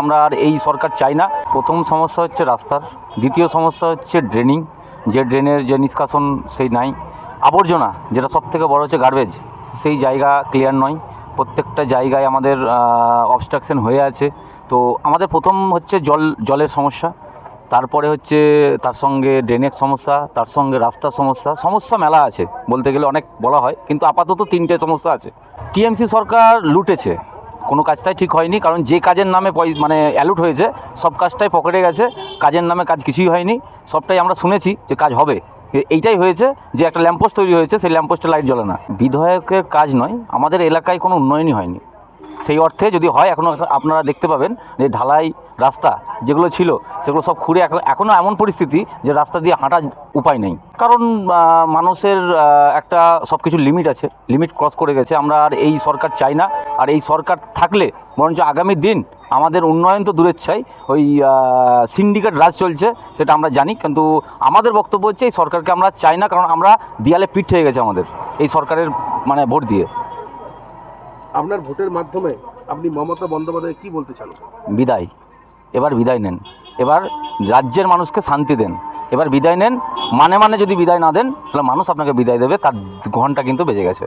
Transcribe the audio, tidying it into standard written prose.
আমরা আর এই সরকার চাই না। প্রথম সমস্যা হচ্ছে রাস্তার, দ্বিতীয় সমস্যা হচ্ছে ড্রেনিং, যে ড্রেনের যে নিষ্কাশন সেই নাই, আবর্জনা যেটা সবথেকে বড় হচ্ছে গার্বেজ, সেই জায়গা ক্লিয়ার নয়, প্রত্যেকটা জায়গায় আমাদের অবস্ট্রাকশন হয়ে আছে। তো আমাদের প্রথম হচ্ছে জলের সমস্যা, তারপরে হচ্ছে তার সঙ্গে ড্রেনের সমস্যা, তার সঙ্গে রাস্তার সমস্যা মেলা আছে, বলতে গেলে অনেক বলা হয়, কিন্তু আপাতত তিনটে সমস্যা আছে। টিএমসি সরকার লুটেছে, কোনো কাজটাই ঠিক হয়নি, কারণ যে কাজের নামে মানে অ্যালুট হয়েছে সব কাজটাই পকেটে গেছে, কাজের নামে কাজ কিছুই হয়নি, সবটাই আমরা শুনেছি যে কাজ হবে, এইটাই হয়েছে যে একটা ল্যাম্পপোস্ট তৈরি হয়েছে, সেই ল্যাম্পপোস্টে লাইট জ্বলে না। বিধায়কের কাজ নয়, আমাদের এলাকায় কোনো উন্নয়নই হয়নি। সেই অর্থে যদি হয়, এখনও আপনারা দেখতে পাবেন যে ঢালাই রাস্তা যেগুলো ছিল সেগুলো সব খুঁড়ে এখনও এমন পরিস্থিতি যে রাস্তা দিয়ে হাঁটার উপায় নেই, কারণ মানুষের একটা সব কিছু লিমিট আছে, লিমিট ক্রস করে গেছে। আমরা আর এই সরকার চাই না, আর এই সরকার থাকলে বরঞ্চ আগামী দিন আমাদের উন্নয়ন তো দূরের চাই, ওই সিন্ডিকেট রাজ চলছে সেটা আমরা জানি, কিন্তু আমাদের বক্তব্য হচ্ছে এই সরকারকে আমরা চাই না, কারণ আমরা দেয়ালে পিঠ হয়ে গেছে আমাদের এই সরকারের মানে ভোট দিয়ে। আপনার ভোটের মাধ্যমে আপনি মমতা বন্দ্যোপাধ্যায় কি বলতে চান? বিদায়, এবার বিদায় নেন, এবার রাজ্যের মানুষকে শান্তি দেন, এবার বিদায় নেন। মানে যদি বিদায় না দেন তাহলে মানুষ আপনাকে বিদায় দেবে, তার ঘন্টা কিন্তু বেজে গেছে।